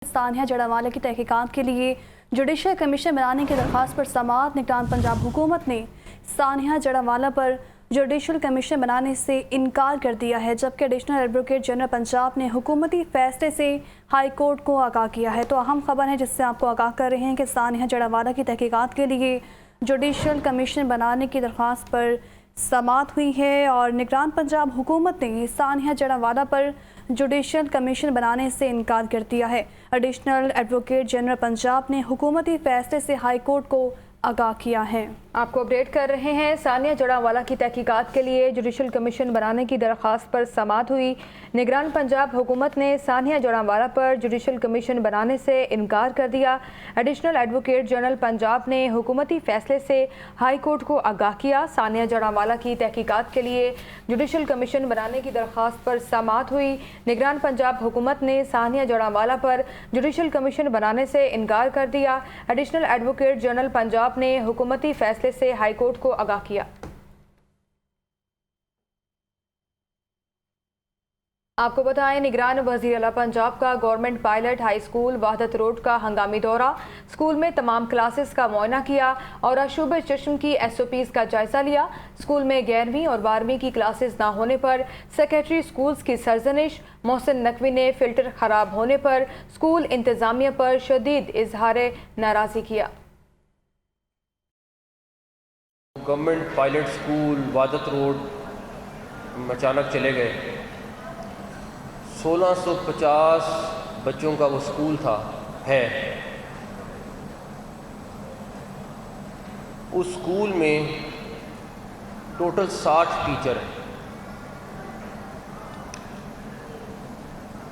सानिया जड़ावाला की तहकीकात के लिए जुडिशल कमीशन बनाने की दरख्वास्त पर समाअत निगरान पंजाब हुकूमत ने सानिया जड़ावाला पर जुडिशल कमीशन बनाने से इनकार कर दिया है, जबकि एडिशनल एडवोकेट जनरल पंजाब ने हुकूमती फैसले से हाई कोर्ट को आगाह किया है। तो अहम खबर है जिससे आपको आगाह कर रहे हैं कि सानिया जड़ावाला की तहकीकात के लिए जुडिशल कमीशन बनाने की दरख्वास्त पर समाअत हुई है और निगरान पंजाब हुकूमत ने सानिया जड़ावाला पर जुडिशल कमीशन बनाने से इनकार कर दिया है। एडिशनल एडवोकेट जनरल पंजाब ने हुकूमती फैसले से हाई कोर्ट को आगाह किया है। आपको अपडेट कर रहे हैं। सानिया जड़ावाला की तहकीकात के लिए जुडिशल कमीशन बनाने की दरख्वास्त पर समाअत हुई। निगरान पंजाब हुकूमत ने सानिया जड़ावाला पर जुडिशल कमीशन बनाने से इनकार कर दिया। एडिशनल एडवोकेट जनरल पंजाब ने हुकूमती फैसले से हाई कोर्ट को आगाह किया। सानिया जड़ावाला की तहकीकात के लिए जुडिशल कमीशन बनाने की दरख्वास्त पर समाअत हुई। निगरान पंजाब हुकूमत ने सानिया जड़ावाला पर जुडिशल कमीशन बनाने से इनकार कर दिया। एडिशनल एडवोकेट जनरल पंजाब ने हुकूमती फैसले से हाई कोर्ट को आगाह किया। आपको बताएं, निगरान वज़ीर आला पंजाब का government pilot high school Wahdat road का हंगामी दौरा, स्कूल में तमाम क्लासेस का मुआयना किया और अशूब चश्म की SOPs का जायजा लिया। स्कूल में 11वीं और 12वीं की क्लासेस ना होने पर सेक्रेटरी स्कूल्स की सरजनिश। मोहसिन नकवी ने फिल्टर खराब होने पर स्कूल इंतजामिया पर शदीद इजहार नाराज़गी किया। Government pilot school Wahdat road अचानक चले गए। 1650 बच्चों का वो स्कूल है। उस स्कूल में टोटल 60 टीचर हैं।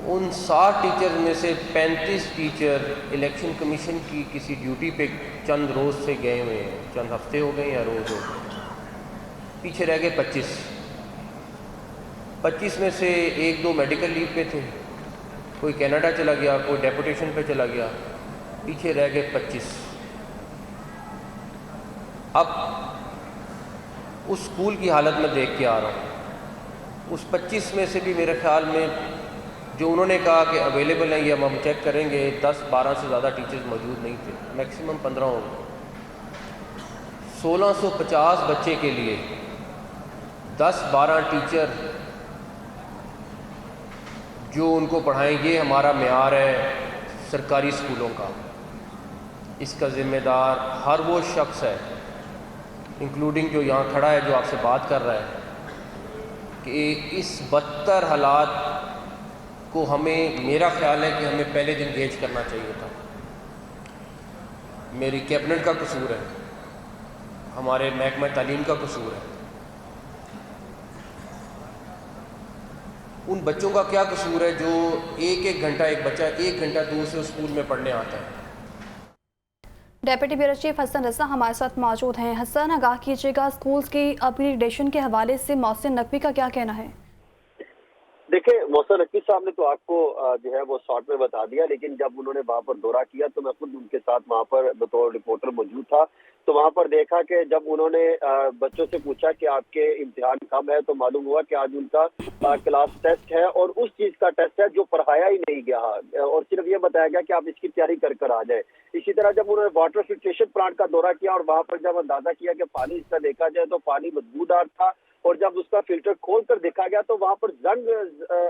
उन 60 टीचर में से 35 टीचर इलेक्शन कमीशन की किसी ड्यूटी पे चंद रोज़ से गए हुए हैं, चंद हफ्ते हो गए या रोज़ हो गए। पीछे रह गए 25 में से 1-2 मेडिकल लीव पे थे, कोई कनाडा चला गया, कोई डेपुटेशन पे चला गया, पीछे रह गए 25। अब उस स्कूल की हालत में देख के आ रहा हूँ। उस 25 में से भी मेरे ख्याल में जो उन्होंने कहा कि अवेलेबल हैं, ये हम चेक करेंगे, 10-12 से ज़्यादा टीचर्स मौजूद नहीं थे, मैक्सिमम 15 होंगे। 1650 बच्चे के लिए 10-12 टीचर जो उनको पढ़ाएंगे, हमारा मेयार है सरकारी स्कूलों का। इसका ज़िम्मेदार हर वो शख्स है, इंक्लूडिंग जो यहाँ खड़ा है, जो आपसे बात कर रहा है, कि इस बदतर हालात को हमें, मेरा ख्याल है कि हमें पहले दिन इंगेज करना चाहिए था। मेरी कैबिनेट का कसूर है, हमारे महकमा तालीम का कसूर है। उन बच्चों का क्या कसूर है जो एक घंटा, एक बच्चा 1 घंटा दूर से उस स्कूल में पढ़ने आता है। Deputy bureau chief Hasan Raza हमारे साथ मौजूद हैं। हसन, आगाह कीजिएगा, स्कूल्स की अपग्रेडेशन के हवाले से मोहसिन नकवी का क्या कहना है? देखिए, मोहसिन नकवी साहब ने तो आपको जो है वो शॉर्ट में बता दिया, लेकिन जब उन्होंने वहां पर दौरा किया तो मैं खुद उनके साथ वहां पर बतौर रिपोर्टर मौजूद था। तो वहां पर देखा कि जब उन्होंने बच्चों से पूछा कि आपके इम्तिहान कब है, तो मालूम हुआ कि आज उनका क्लास टेस्ट है और उस चीज का टेस्ट है जो पढ़ाया ही नहीं गया, और सिर्फ ये बताया गया कि आप इसकी तैयारी कर आ जाए। इसी तरह जब उन्होंने वाटर फिल्ट्रेशन प्लांट का दौरा किया और वहां पर जब अंदाजा किया कि पानी इसका देखा जाए तो पानी बदबूदार था, और जब उसका फिल्टर खोल कर देखा गया तो वहां पर जंग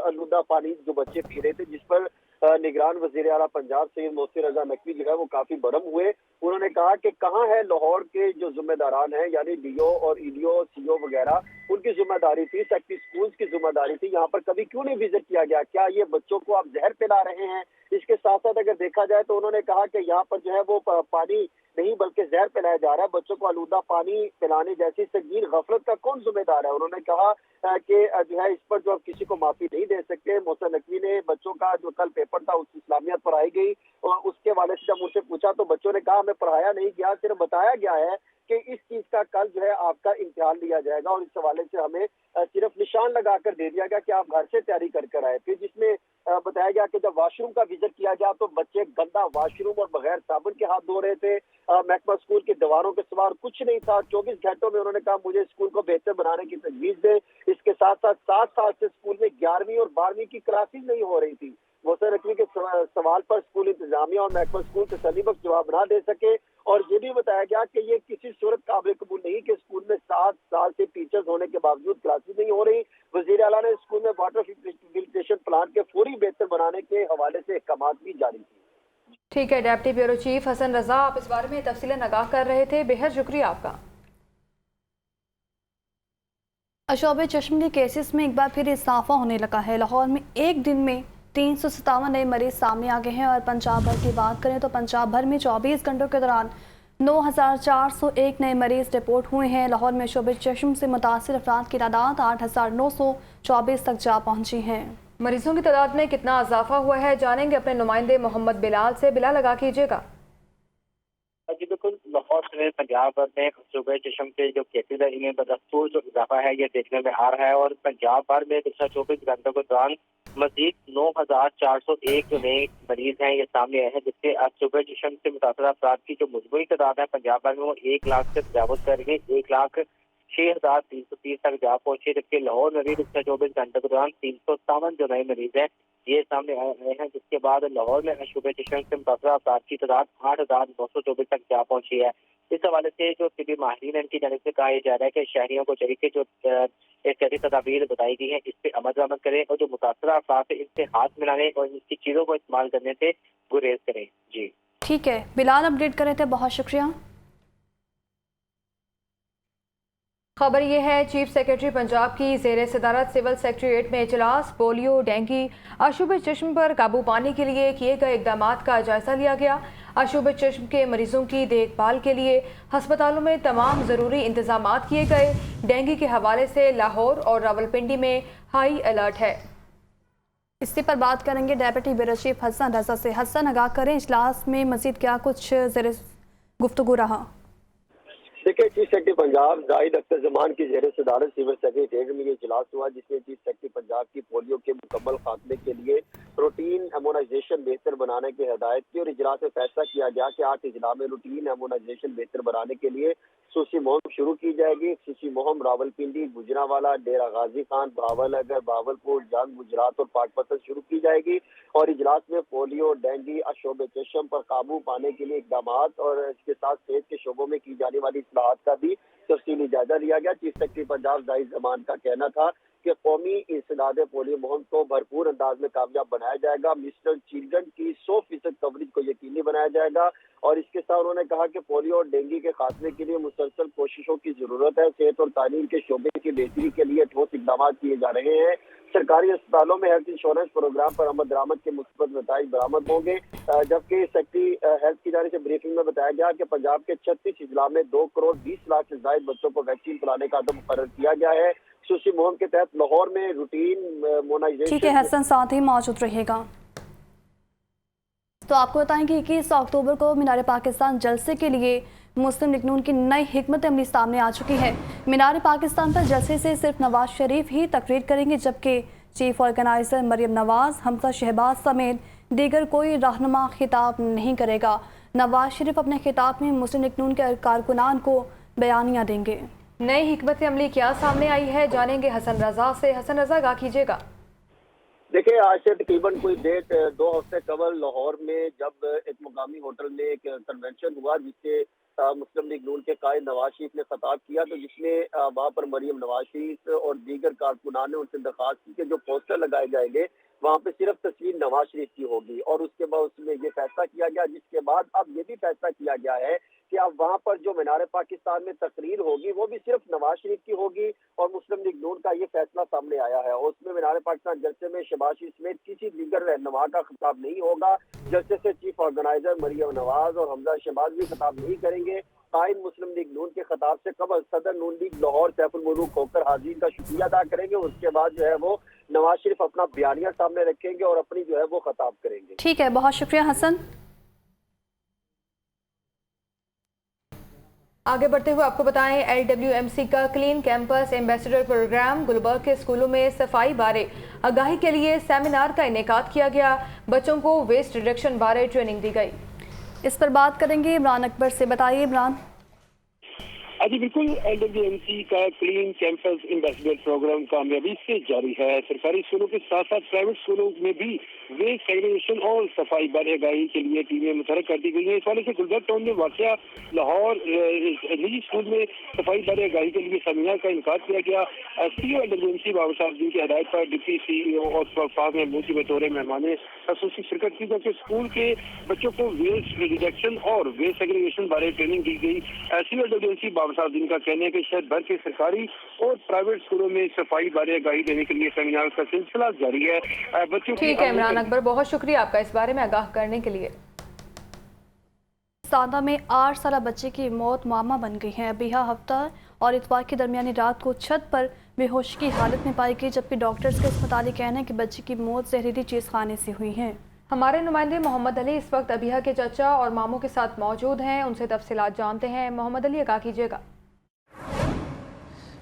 आलूदा पानी जो बच्चे पी रहे थे, जिस पर निगरान वजीर आला पंजाब सैयद मोहसिन रजा नकवी जो है वो काफी बरम हुए। उन्होंने कहा कि कहाँ है लाहौर के जो जिम्मेदारान हैं, यानी DO और EDO CO वगैरह, उनकी जिम्मेदारी थी, सेक्रेटरी स्कूल्स की जिम्मेदारी थी, यहाँ पर कभी क्यों नहीं विजिट किया गया? क्या ये बच्चों को आप जहर पिला रहे हैं? इसके साथ साथ अगर देखा जाए तो उन्होंने कहा कि यहाँ पर जो है वो पानी नहीं बल्कि जहर पिलाया जा रहा है। बच्चों को आलूदा पानी पिलाने जैसी संगीन गफलत का कौन जिम्मेदार है? उन्होंने कहा कि जो है इस पर जो अब किसी को माफी नहीं दे सकते। मोहसिन नकवी ने बच्चों का जो कल पेपर था उस इस्लामियत पर आई गई और उसके वाले से जब उनसे पूछा तो बच्चों ने कहा हमें पढ़ाया नहीं गया, सिर्फ बताया गया है कि इस चीज का कल जो है आपका इम्तिहान लिया जाएगा, और इस हवाले से हमें सिर्फ निशान लगाकर दे दिया गया कि आप घर से तैयारी कर आए। फिर जिसमें बताया गया कि जब वॉशरूम का विजिट किया गया तो बच्चे गंदा वॉशरूम और बगैर साबुन के हाथ धो रहे थे। महकमा स्कूल की दीवारों के सवार कुछ नहीं था। 24 घंटों में उन्होंने कहा मुझे स्कूल को बेहतर बनाने की तजवीज दे। इसके साथ साथ 7 साल से स्कूल में 11वीं और 12वीं की क्लासेज नहीं हो रही थी। मोहसिन नकवी के सवाल पर स्कूल इंतजामिया और महकमा स्कूल तसल्लीबख्श जवाब ना दे सके। और ये भी बताया गया कि ये किसी सूरत काबिल कबूल नहीं कि स्कूल में 7 साल से टीचर्स होने के बावजूद क्लासेस नहीं हो रही। वजीर आला ने स्कूल में वाटर फिल्ट्रेशन प्लांट के फौरी बेहतर बनाने के हवाले से अहकाम भी जारी किए। ठीक है, deputy bureau chief Hasan Raza, आप इस बारे में तफसीलन आगाह कर रहे थे, बेहद शुक्रिया आपका। शोबे चश्म के केसेस में एक बार फिर इजाफा होने लगा है। लाहौर में एक दिन में 357 नए मरीज सामने आ गए हैं और पंजाब भर की बात करें तो पंजाब भर में 24 घंटों के दौरान 9,401 नए मरीज रिपोर्ट हुए हैं। लाहौर में शोबे चश्म से मुतासिर अफराद की तादाद 8,924 तक जा पहुंची है। मरीजों की तादाद में कितना इजाफा हुआ है जानेंगे अपने नुमाइंदे मोहम्मद बिलाल से। बिलाल, लगा कीजिएगा। जी बिल्कुल, लाहौर समेत पंजाब भर में सूबे चश्म के जो केसेज है इनमें बदस्तूर जो इजाफा है ये देखने में आ रहा है और पंजाब भर में पिछले 24 घंटों के दौरान मजीद 9,401 जो नए मरीज हैं ये सामने आए हैं, जिससे आज सूबे चश्म से मुतासर अफराद की जो मजमूई तादाद है पंजाब भर में वो 1 लाख से तजावुज कर गई, 1,06,330 तक जा पहुंची। जबकि लाहौर में भी पिछले 24 घंटों के दौरान 357 जो नए मरीज हैं ये सामने आए हैं, जिसके बाद लाहौर में शूबे चश्म से मुतासर अफराद की तादाद 8,924 तक जा पहुंची है। इस हवाले से जो तिबी माहिरीन है इनकी जानिब से कहा जा रहा है कि शहरियों को चाहिए कि जो एहतियाती तदाबीर बताई गई है इस पर अमल करें और जो मुतासर अफराद है इनसे हाथ मिलाने और इनकी चीज़ों को इस्तेमाल करने से गुरेज करें। जी ठीक है बिलाल, अपडेट करे थे, बहुत शुक्रिया। खबर यह है, चीफ सेक्रेटरी पंजाब की ज़ेर सदारत सिविल सेक्रेटेरिएट में इजलास पोलियो, डेंगू, आशुब चश्म पर काबू पाने के लिए किए गए इकदाम का जायजा लिया गया। आशुब चश्म के मरीजों की देखभाल के लिए हस्पतालों में तमाम ज़रूरी इंतजाम किए गए। डेंगू के हवाले से लाहौर और रावलपिंडी में हाई अलर्ट है। इसी पर बात करेंगे deputy bureau chief Hasan Raza से। हसन, आगाह करें इजलास में मजीद क्या कुछ ज़ेर गुफ्तगू रहा? देखिए, चीफ सेक्रेटरी पंजाब जाहिद अख्तर जमान की जेर सदारत सिविल सेक्रेटेरिएट में ये इजलास हुआ, जिसमें चीफ सेक्रेटरी पंजाब की पोलियो के मुकम्मल खात्मे के लिए रूटीन इम्यूनाइजेशन बेहतर बनाने की हिदायत की। और इजलास में फैसला किया गया कि 8 अजला में रूटीन इम्यूनाइजेशन बेहतर बनाने के लिए खसूसी मुहिम शुरू की जाएगी। खसूसी मुहिम रावलपिंडी, गुजरावाला, डेरा गाजी खान, भावलनगर, भावलपुर, जंग, गुजरात और पाकपतन शुरू की जाएगी। और इजलास में पोलियो, डेंगू, अशोब चश्म पर काबू पाने के लिए इकदाम और इसके साथ सेहत के शोबों में की जाने वाली इस्लाहात का भी तफसीली जायजा लिया गया। चीफ सेक्रेटरी पंजाब जाहिद जमान का कहना था कि कौमी इंसदाद पोलियो मुहिम को भरपूर अंदाज में कामयाब बनाया जाएगा। मिस्टर चिल्ड्रन की 100% कवरेज को यकीनी बनाया जाएगा। और इसके साथ उन्होंने कहा कि पोलियो और डेंगू के खात्मे के लिए मुसलसल कोशिशों की जरूरत है। सेहत और तालीम के शोबे की बेहतरी के लिए ठोस इकदाम किए जा रहे हैं। सरकारी अस्पतालों में हेल्थ इंश्योरेंस प्रोग्राम पर अमद दरामद के मुस्बत नताइज बरामद होंगे। जबकि सेक्रेटरी हेल्थ की जानिब से ब्रीफिंग में बताया गया कि पंजाब के 36 अजला में 2 करोड़ 20 लाख से ज्यादा बच्चों को वैक्सीन पिलाने का अदम मुकर्रर किया गया है। खसूसी मुहिम के तहत लाहौर में रूटीन इम्यूनाइजेशन। ठीक है हसन, साथ ही मौजूद रहेगा। तो आपको बताएं कि 21 अक्टूबर को मीनार पाकिस्तान जलसे के लिए मुस्लिम लीग नून की नई हिकमत अमली सामने आ चुकी है। मीनार पाकिस्तान पर जलसे से सिर्फ नवाज शरीफ ही तकरीर करेंगे, जबकि चीफ ऑर्गेनाइजर मरियम नवाज, हमजा शहबाज समेत दीगर कोई रहनुमा खिताब नहीं करेगा। नवाज शरीफ अपने खिताब में मुस्लिम लीग नून के कारकुनान को बयानियाँ देंगे। नई हिकमत अमली क्या सामने आई है जानेंगे हसन रजा से। हसन रजा, आगाह कीजिएगा। देखिए, आज से तकरीबन कोई 2 हफ्ते कबल लाहौर में जब एक मुकामी होटल में एक कन्वेंशन हुआ जिससे मुस्लिम लीग नून के कायद नवाज शरीफ ने खिताब किया, तो जिसमें वहाँ पर मरियम नवाज शरीफ और दीगर कारकुनान ने उनसे दरखास्त की कि जो पोस्टर लगाए जाएंगे वहाँ पे सिर्फ तस्वीर नवाज शरीफ की होगी। और उसके बाद उसमें ये फैसला किया गया, जिसके बाद अब ये भी फैसला किया गया है कि अब वहाँ पर जो मीनार पाकिस्तान में तकरीर होगी वो भी सिर्फ नवाज शरीफ की होगी। और मुस्लिम लीग नून का ये फैसला सामने आया है। और उसमें मीनार पाकिस्तान जलसे में शहबाज शरीफ समेत किसी दीगर रहनुमा का खिताब नहीं होगा। जलसे से चीफ ऑर्गेनाइजर मरियम नवाज और हमजा शहबाज भी खिताब नहीं करेंगे। कायद मुस्लिम लीग नून के खिताब से कबल सदर नून लीग लाहौर सैफुल मुलूक खोकर हाजिर का शुक्रिया अदा करेंगे। उसके बाद जो है वो नवाज शरीफ अपना बयानिया सामने रखेंगे और अपनी जो है वो खिताब करेंगे। ठीक है, बहुत शुक्रिया हसन। आगे बढ़ते हुए आपको बताएं, LWMC का clean campus ambassador program Gulberg के स्कूलों में सफाई बारे आगाही के लिए सेमिनार का इनेकाद किया गया। बच्चों को वेस्ट रिडक्शन बारे ट्रेनिंग दी गई। इस पर बात करेंगे इमरान अकबर से। बताइए इमरान। जी बिल्कुल, LWMC का क्लीन कैंपस एम्बेसडर प्रोग्राम कामयाबी से जारी है। सरकारी स्कूलों के साथ साथ प्राइवेट स्कूलों में भी वेस्ट सेग्रीगेशन और सफाई बारहगाही के लिए टीमें मुतहरक कर दी गई हैं। इस वाले से गुलबर्ग टाउन में वाक़या लाहौर निजी स्कूल में सफाई बारहगाही के लिए सेमिनार का इनकार किया गया। CEO LWMC बाबर साहब की हिदायत पर डिप्टी CEO और फाग महमूद की बतौर मेहमान खसूसी शिरकत की, जबकि स्कूल के बच्चों को वेस्ट रिडक्शन और वेस्ट सेग्रीगेशन बारे ट्रेनिंग दी गई। CEO LWMC बाबर साहब का कहना है कि शहर भर के सरकारी और प्राइवेट स्कूलों में सफाई बारहगाही देने के लिए सेमिनार का सिलसिला जारी है। बच्चों ठीक है इमरान अकबर, बहुत शुक्रिया आपका इस बारे में आगाह करने के लिए। सांदा में 8 साल बच्चे की मौत मामा बन गई है। अबिहा हफ्ता और इतवार की दरमियानी रात को छत पर बेहोशी की हालत में पाई गई, जबकि डॉक्टर्स का इस मुताबिक कहना है कि बच्चे की मौत जहरीली चीज़ खाने से हुई है। हमारे नुमाइंदे मोहम्मद अली इस वक्त अबिहा के चचा और मामों के साथ मौजूद हैं, उनसे तफसीलात जानते हैं। मोहम्मद अली, आगाह कीजिएगा।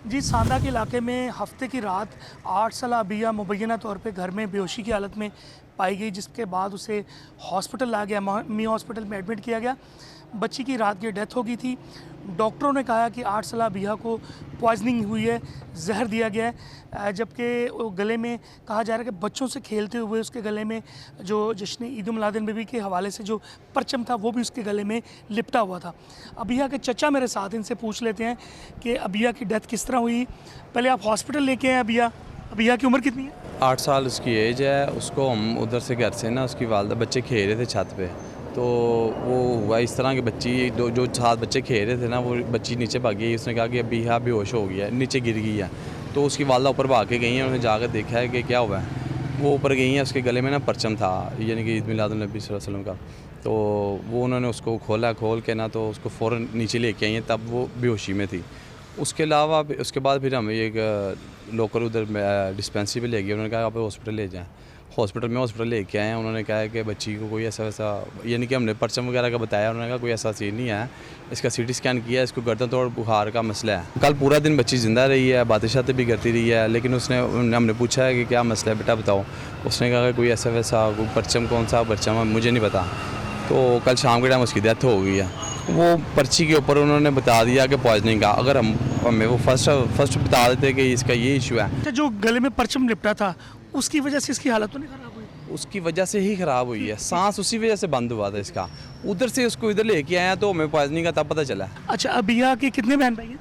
जी, सांदा के इलाके में हफ्ते की रात 8 साल अबिया मुबैना तौर पे घर में बेहोशी की हालत में पाई गई, जिसके बाद उसे हॉस्पिटल लाया गया, मियाँ हॉस्पिटल में एडमिट किया गया। बच्ची की रात की डेथ हो गई थी। डॉक्टरों ने कहा कि 8 साल अबिया को पॉइजनिंग हुई है, जहर दिया गया है, जबकि गले में कहा जा रहा है कि बच्चों से खेलते हुए उसके गले में जो जश्न ईद उल मिलाद नबी के हवाले से जो परचम था वो भी उसके गले में लिपटा हुआ था। अबिया के चचा मेरे साथ, इनसे पूछ लेते हैं कि अबिया की डेथ किस तरह हुई। पहले आप हॉस्पिटल लेके आए अबिया की उम्र कितनी है? 8 साल उसकी एज है। उसको हम उधर से घर से ना, उसकी वालदा, बच्चे खेल रहे थे छत पे, तो वो हुआ इस तरह की बच्ची जो 7 बच्चे खेल रहे थे ना, वो बच्ची नीचे भाग गई। उसने कहा कि अबिया बेहोश हो गई है, नीचे गिर गई है। तो उसकी वालदा ऊपर भाग के गई हैं, उन्होंने जाकर देखा है कि क्या हुआ है। वो ऊपर गई हैं, उसके गले में ना परचम था, यानी कि ईद मिलाद नबी सल्लल्लाहु अलैहि वसल्लम का। तो वो उन्होंने उसको खोल के ना, तो उसको फ़ौरन नीचे लेके आई हैं, तब वो बेहोशी में थी। उसके अलावा उसके बाद फिर हमें एक लोकल उधर डिस्पेंसरी पे ले गए। उन्होंने कहा आप हॉस्पिटल ले जाएं। हॉस्पिटल लेके आए हैं। उन्होंने कहा है कि बच्ची को कोई ऐसा वैसा, यानी कि हमने परचम वगैरह का बताया। उन्होंने कहा कोई ऐसा सीन नहीं है, इसका CT स्कैन किया है, इसको गर्दन तोड़ बुखार का मसला है। कल पूरा दिन बच्ची ज़िंदा रही है, बातें शातें भी करती रही है, लेकिन हमने पूछा है कि क्या मसला है बेटा बताओ। उसने कहा कि कोई ऐसा वैसा, कोई परचम, कौन सा परचम है मुझे नहीं पता। तो कल शाम के टाइम उसकी डेथ हो गई है। वो पर्ची के ऊपर उन्होंने बता दिया कि पॉइजनिंग का। अगर हमें वो फर्स्ट बता देते कि इसका ये इशू है। जो गले में परचम लिपटा था उसकी वजह से इसकी हालत तो नहीं खराब हुई? उसकी वजह से ही ख़राब हुई है, सांस उसी वजह से बंद हुआ था इसका। उधर से उसको इधर लेके आया तो हमें पॉइजनिंग का तब पता चला। अच्छा, अबिया के कितने बहन भाई हैं?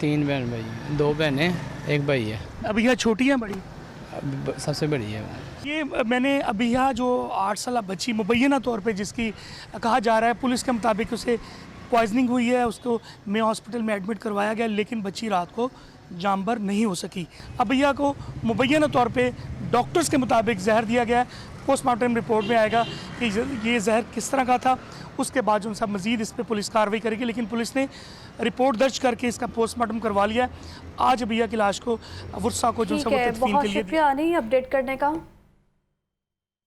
3 बहन भाई हैं, 2 बहनें, 1 भाई है। अबिया छोटी है बड़ी? सबसे बड़ी है। ये मैंने अबिया जो 8 साल बच्ची मुबैना तौर पे जिसकी कहा जा रहा है पुलिस के मुताबिक उसे पॉइजनिंग हुई है, उसको मियाँ हॉस्पिटल में एडमिट करवाया गया, लेकिन बच्ची रात को जानबर नहीं हो सकी। अबिया को मुबैना तौर पे डॉक्टर्स के मुताबिक जहर दिया गया है। पोस्टमार्टम रिपोर्ट में आएगा कि ये जहर किस तरह का था, उसके बाद जो सब मज़ीद इस पर पुलिस कार्रवाई करेगी। लेकिन पुलिस ने रिपोर्ट दर्ज करके इसका पोस्टमार्टम करवा लिया। आज अबिया की लाश को वर्षा को जो सब तदफीन के लिए शुक्रिया नहीं अपडेट करने का।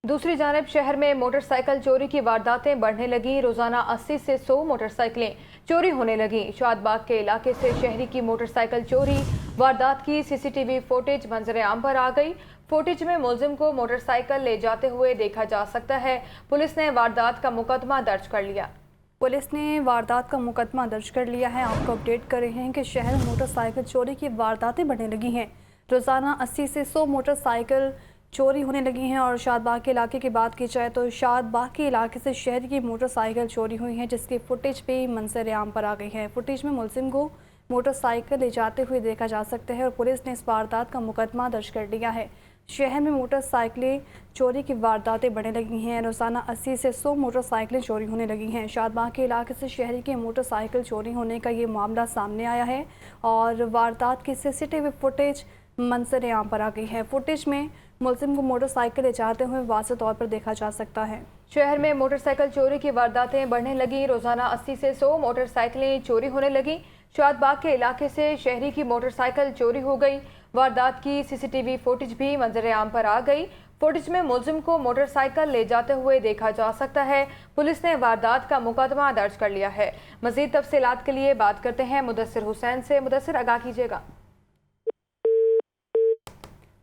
दूसरी जानिब शहर में मोटरसाइकिल चोरी की वारदातें बढ़ने लगी। रोजाना 80 से 100 मोटरसाइकिलें चोरी होने लगी। शादबाग के इलाके से शहरी की मोटरसाइकिल चोरी वारदात की CCTV फुटेज मंजर आम पर आ गई। फुटेज में मुलजिम को मोटरसाइकिल ले जाते हुए देखा जा सकता है। पुलिस ने वारदात का मुकदमा दर्ज कर लिया। आपको अपडेट कर रहे हैं कि शहर में मोटरसाइकिल चोरी की वारदातें बढ़ने लगी हैं। रोजाना 80 से 100 मोटरसाइकिल चोरी होने लगी हैं। और शादबाग के इलाके की बात की जाए तो शादबाग के इलाके से शहर की मोटरसाइकिल चोरी हुई है, जिसकी फुटेज पे मंजर आम पर आ गई है। फुटेज में मुलजिम को मोटरसाइकिल ले जाते हुए देखा जा सकता है और पुलिस ने इस वारदात का मुकदमा दर्ज कर लिया है। शहर में मोटरसाइकिलें चोरी की वारदातें बढ़ने लगी हैं। रोजाना 80 से 100 मोटरसाइकिलें चोरी होने लगी हैं। शादबाग के इलाके से शहरी की मोटरसाइकिल चोरी होने का ये मामला सामने आया है और वारदात की CCTV फुटेज मंजर आम पर आ गई है। फुटेज में मुलजिम को मोटरसाइकिल ले जाते हुए वाज़ेह तौर पर देखा जा सकता है। शहर में मोटरसाइकिल चोरी की वारदातें बढ़ने लगी। रोजाना 80 से 100 मोटरसाइकिलें चोरी होने लगी। शादबाग के इलाके से शहरी की मोटरसाइकिल चोरी हो गई। वारदात की CCTV फुटेज भी मंजर आम पर आ गई। फुटेज में मुलजिम को मोटरसाइकिल ले जाते हुए देखा जा सकता है। पुलिस ने वारदात का मुकदमा दर्ज कर लिया है। मजीद तफसीलात के लिए बात करते हैं मुदस्सिर हुसैन से। मुदस्सिर, आगाह कीजिएगा।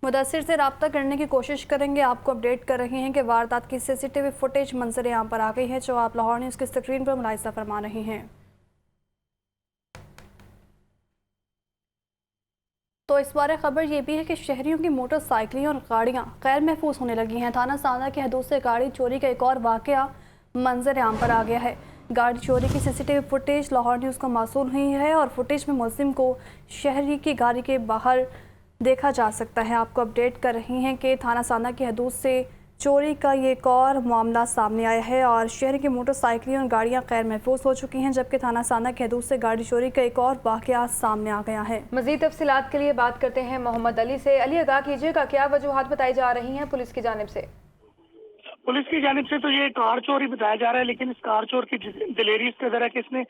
मुदस्सिर से रब्ता करने की कोशिश करेंगे। आपको अपडेट कर रहे हैं कि वारदात की CCTV फुटेज मंजर आम पर आ गई है, जो आप लाहौर न्यूज़ की स्क्रीन पर मुलाहिजा फरमा रहे हैं। तो इस बार खबर ये भी है कि शहरियों की मोटरसाइकिलें और गाड़ियां गैर महफूज होने लगी हैं। थाना साना की हदूद से गाड़ी चोरी का एक और वाकया मंजर आम पर आ गया है। गाड़ी चोरी की सीसीटीवी फुटेज लाहौर न्यूज़ को मौसूल हुई है और फुटेज में मुलजिम को शहरी की गाड़ी के बाहर देखा जा सकता है। आपको अपडेट कर रही हैं कि थाना साना की हदूद से चोरी का ये एक और मामला सामने आया है और शहर की मोटरसाइकिलें और गाड़ियां गैर महफूज हो चुकी हैं, जबकि थाना साना की हदूद से गाड़ी चोरी का एक और वाकया सामने आ गया है। मज़ीद तफसीलात के लिए बात करते हैं मोहम्मद अली से। अली, आगाह कीजिएगा, क्या वजूहात बताई जा रही हैं पुलिस की जानिब से? पुलिस की जानिब से तो ये कार चोरी बताया जा रहा है, लेकिन इस कार चोर की दिलेरी इस कदर है कि इसने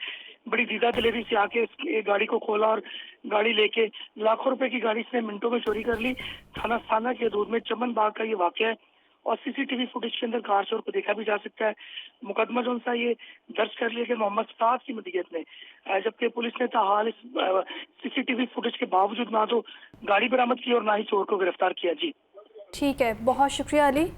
बड़ी दीदा दिलेरी से आके इस गाड़ी को खोला और गाड़ी लेके लाखों रुपए की गाड़ी इसने मिनटों में चोरी कर ली। थाना साना के हदूद में चमन बाग का ये वाकया है और सीसीटीवी फुटेज के अंदर कार चोर को देखा भी जा सकता है। मुकदमा जो सा ये दर्ज कर लिया गया मोहम्मद साद की मदीयत में, जबकि पुलिस ने ताहाल इस सीसीटीवी फुटेज के बावजूद ना तो गाड़ी बरामद की और ना ही चोर को गिरफ्तार किया। जी ठीक है, बहुत शुक्रिया अली।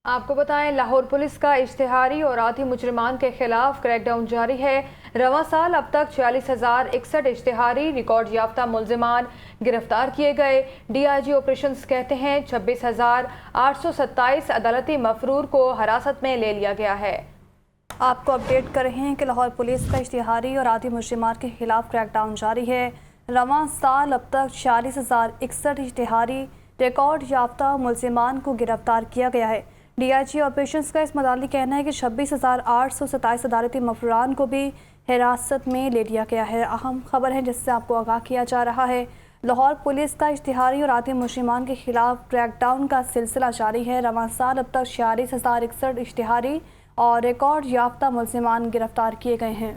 आपको बताएं, लाहौर पुलिस का इश्तिहारी और आती मुजरिमान के खिलाफ क्रैकडाउन जारी है। रवां साल अब तक 46,061 इश्तिहारी रिकॉर्ड याफ्ता मुलजिमान गिरफ्तार किए गए। DIG ऑपरेशंस कहते हैं 26,827 अदालती मफरूर को हिरासत में ले लिया गया है। आपको अपडेट कर रहे हैं कि लाहौर पुलिस का इश्तिहारी और आती मुजरिमात के खिलाफ क्रैकडाउन जारी है। रवां साल अब तक 46,061 इश्तिहारी रिकॉर्ड याफ्ता मुलजिमान को गिरफ्तार किया गया है। DIG ऑपरेशंस का इस मुतालिक कहना है कि 26,827 अदालती मफरूरान को भी हिरासत में ले लिया गया है। अहम खबर है जिससे आपको आगाह किया जा रहा है। लाहौर पुलिस का इश्तिहारी और आती मुजरिमान के खिलाफ क्रैकडाउन का सिलसिला जारी है। रवां साल अब तक 46,061 इश्तिहारी और रिकॉर्ड याफ्ता मुलजिमान गिरफ्तार किए गए हैं।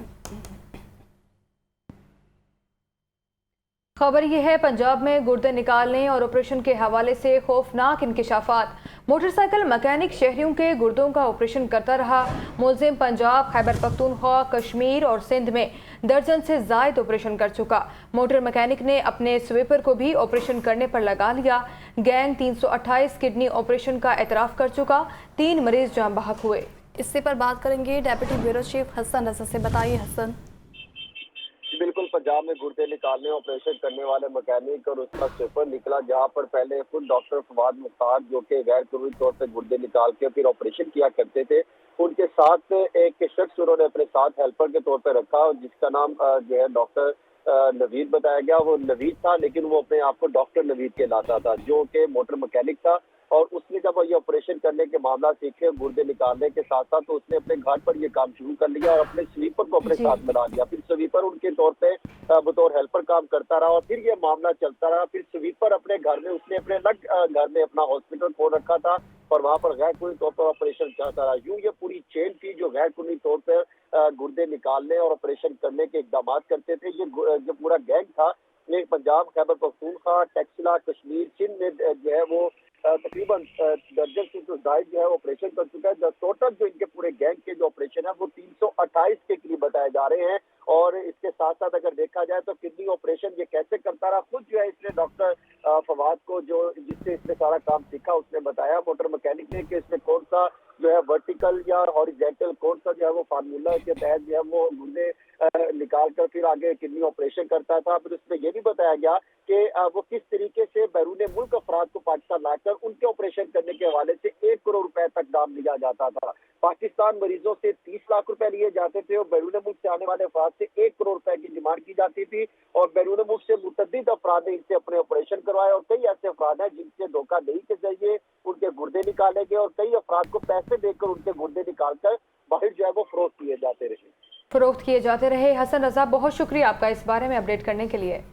खबर यह है, पंजाब में गुर्दे निकालने और ऑपरेशन के हवाले से खौफनाक इंकिशाफात। मोटरसाइकिल मैकेनिक शहरियों के गुर्दों का ऑपरेशन करता रहा। मुलजिम पंजाब, खैबर पख्तूनख्वा, कश्मीर और सिंध में दर्जन से जायद ऑपरेशन कर चुका। मोटर मैकेनिक ने अपने स्वीपर को भी ऑपरेशन करने पर लगा लिया। गैंग 328 किडनी ऑपरेशन का एतराफ़ कर चुका। 3 मरीज जान बहक हुए। इससे पर बात करेंगे deputy bureau chief Hasan Raza से। बताइए हसन। बिल्कुल, पंजाब में गुर्दे निकालने ऑपरेशन करने वाले मैकेनिक और उसका स्वीपर निकला, जहां पर पहले खुद डॉक्टर फवाद मुख्तार जो कि गैर कानूनी तौर पर गुर्दे निकाल के फिर ऑपरेशन किया करते थे, उनके साथ एक शख्स उन्होंने अपने साथ हेल्पर के तौर पर रखा, जिसका नाम जो है डॉक्टर नवीद बताया गया। वो नवीद था, लेकिन वो अपने आप को डॉक्टर नवीद कहलाता था, जो कि मोटर मैकेनिक था। और उसने जब ये ऑपरेशन करने के मामला सीखे गुर्दे निकालने के साथ साथ, तो उसने अपने घर पर ये काम शुरू कर लिया और अपने स्वीपर को अपने साथ मिला लिया। फिर स्वीपर उनके तौर पे बतौर हेल्पर काम करता रहा और फिर ये मामला चलता रहा। फिर स्वीपर अपने घर में, उसने अपने अलग घर में अपना हॉस्पिटल खोल रखा था और वहाँ पर गैर कानूनी तौर पर ऑपरेशन चलता रहा। यूं ये पूरी चेन थी जो गैर कानूनी तौर पर गुर्दे निकालने और ऑपरेशन करने के इकदाम करते थे। ये जो पूरा गैंग था, ये पंजाब, खैबर पख्तूनख्वा, टेक्सला, कश्मीर, सिंध में जो है वो तकरीबन दर्जन से तो जायद जो है ऑपरेशन कर चुका है। टोटल जो इनके पूरे गैंग के जो ऑपरेशन है वो 328 के करीब बताए जा रहे हैं। और इसके साथ साथ अगर देखा जाए तो किडनी ऑपरेशन ये कैसे करता रहा, खुद जो है इसने डॉक्टर फवाद को, जो जिससे इसने सारा काम सीखा, उसने बताया मोटर मैकेनिक ने कि इसमें कौन सा जो है वर्टिकल या हॉरिजेंटल कौन सा जो है वो फार्मूला के तहत जो है वो गुर्दे निकाल कर फिर आगे किडनी ऑपरेशन करता था। फिर उसमें ये भी बताया गया कि वो किस तरीके से बैरून मुल्क अफराद को पाकिस्तान लाकर उनके ऑपरेशन करने के हवाले से 1 करोड़ रुपए तक दाम लिया जाता था। पाकिस्तान मरीजों से 30 लाख रुपए लिए जाते थे और बैरून मुल्क से आने वाले अफराद से 1 करोड़ रुपए की डिमांड की जाती थी। और बैरून मुल्क से मुतअद्दिद अफराद ने इनसे अपने ऑपरेशन करवाए और कई ऐसे अफराद हैं जिनसे धोखाधड़ी के जरिए उनके गुर्दे निकाले गए और कई अफराद को पैसे देकर उनके गुर्दे निकालकर बाहर जो है वो फरोख्त किए जाते रहे। हसन रजा, बहुत शुक्रिया आपका इस बारे में अपडेट करने के लिए।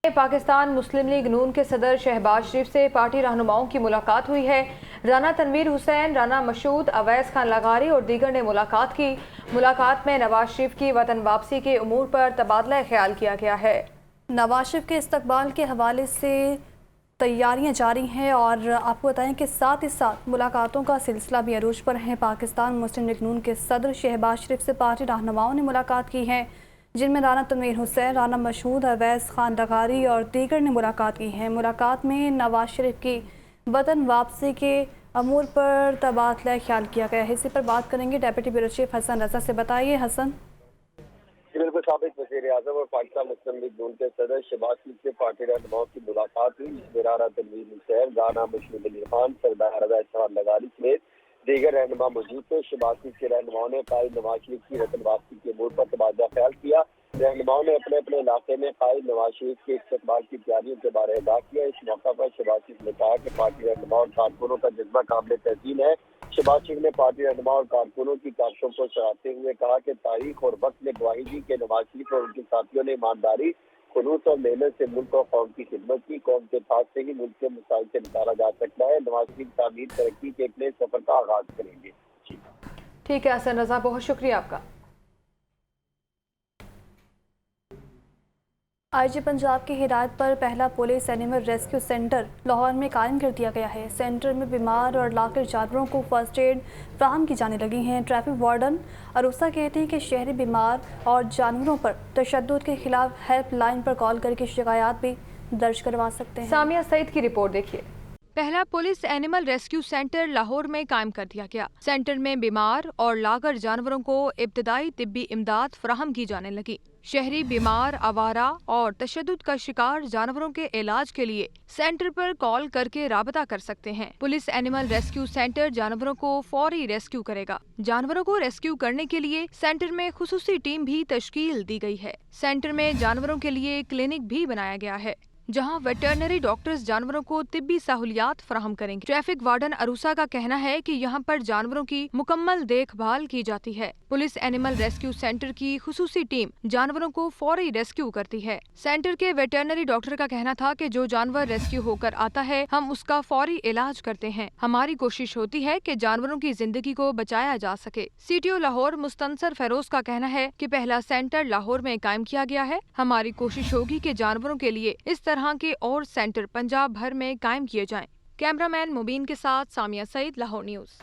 पाकिस्तान मुस्लिम लीग नून के सदर शहबाज शरीफ से पार्टी रहनुमाओं की मुलाकात हुई है। राना तनवीर हुसैन, राना मशहूद, अवैस खान लगारी और दीगर ने मुलाकात की। मुलाकात में नवाज शरीफ की वतन वापसी के उमूर पर तबादला ख्याल किया गया है। नवाज शरीफ के इस्तकबाल के हवाले से तैयारियां जारी हैं और आपको बताएं कि साथ ही साथ मुलाकातों का सिलसिला भी अरूज पर है। पाकिस्तान मुस्लिम लीग नून के सदर शहबाज शरीफ से पार्टी रहनुमाओं ने मुलाकात की है, जिनमें राना तनवीर हुसैन, राना मशहूद, अवैस खान लगारी और दीगर ने मुलाकात की है। मुलाकात में नवाज शरीफ की वतन वापसी के अमूर पर तबादला ख्याल किया गया है, इसी पर बात करेंगे deputy bureau chief Hasan Raza से। बताइए हसन। बिल्कुल, साबिक वज़ीर आज़म और पाकिस्तान मुस्लिम लीग नून के सदर शहबाज शरीफ से पार्टी रहनुमाओं की मुलाकात हुई, जिसमें राना तनवीर हुसैन, राना मुशफिक अली खान, सरदार रज़ा इस्हाक लगारी समेत दीगर रहनुमा मौजूद थे। शहबाज शरीफ के रहनुमाओं ने कायद नवाज शरीफ की रतन वापसी के अमूर पर तबादला ख्याल किया। रहनुमाओं ने अपने अपने इलाके में कायद नवाज शरीफ के इस्तकबाल की तैयारियों के बारे में आगाह किया। इस मौका पर शहबाज शरीफ ने कहा कि पार्टी रहनुमा और कारकुनों का जज्बा काबिल तहसीन है। शहबाज शरीफ ने पार्टी रहनुमा और कारकुनों की काविशों को सराहते हुए कहा कि तारीख और वक्त ने गवाही दी कि नवाज शरीफ और उनके साथियों ने ईमानदारी, खुलूस और मेहनत से मुल्क और कौम की खिदमत की। कौम के पास से ही मुल्क के मसाइल से निकाला जा सकता है। नवाज शरीफ तामीर तरक्की के एक नए सफर का आगाज करेंगे। ठीक है हसन रजा, बहुत शुक्रिया आपका। आईजी पंजाब की हिदायत पर पहला police animal rescue centre Lahore में कायम कर दिया गया है। सेंटर में बीमार और लाकर जानवरों को फर्स्ट एड फ्राहम की जाने लगी हैं। ट्रैफिक वार्डन अरूसा कहते हैं कि शहरी बीमार और जानवरों पर तशद्दुद के खिलाफ हेल्पलाइन पर कॉल करके शिकायत भी दर्ज करवा सकते हैं। सामिया सईद की रिपोर्ट देखिए। पहला police animal rescue centre Lahore में कायम कर दिया गया। सेंटर में बीमार और लागर जानवरों को इब्तदाई तिब्बी इमदाद फराहम की जाने लगी। शहरी बीमार, आवारा और तशद्दुद का शिकार जानवरों के इलाज के लिए सेंटर पर कॉल करके राबता कर सकते हैं। पुलिस एनिमल रेस्क्यू सेंटर जानवरों को फौरी रेस्क्यू करेगा। जानवरों को रेस्क्यू करने के लिए सेंटर में खुसूसी टीम भी तश्कील दी गई है। सेंटर में जानवरों के लिए क्लिनिक भी बनाया गया है, जहां वेटरनरी डॉक्टर्स जानवरों को तिब्बी सहूलियात फराहम करेंगे। ट्रैफिक वार्डन अरूसा का कहना है कि यहां पर जानवरों की मुकम्मल देखभाल की जाती है। पुलिस एनिमल रेस्क्यू सेंटर की खुसूसी टीम जानवरों को फौरी रेस्क्यू करती है। सेंटर के वेटरनरी डॉक्टर का कहना था कि जो जानवर रेस्क्यू होकर आता है, हम उसका फौरी इलाज करते हैं। हमारी कोशिश होती है कि जानवरों की जिंदगी को बचाया जा सके। सीटीओ लाहौर मुस्तनसर फेरोज का कहना है कि पहला सेंटर लाहौर में कायम किया गया है। हमारी कोशिश होगी कि जानवरों के लिए इस तरह के और सेंटर पंजाब भर में कायम किए जाएं। कैमरामैन मुबीन के साथ सामिया सईद, लाहौर न्यूज़।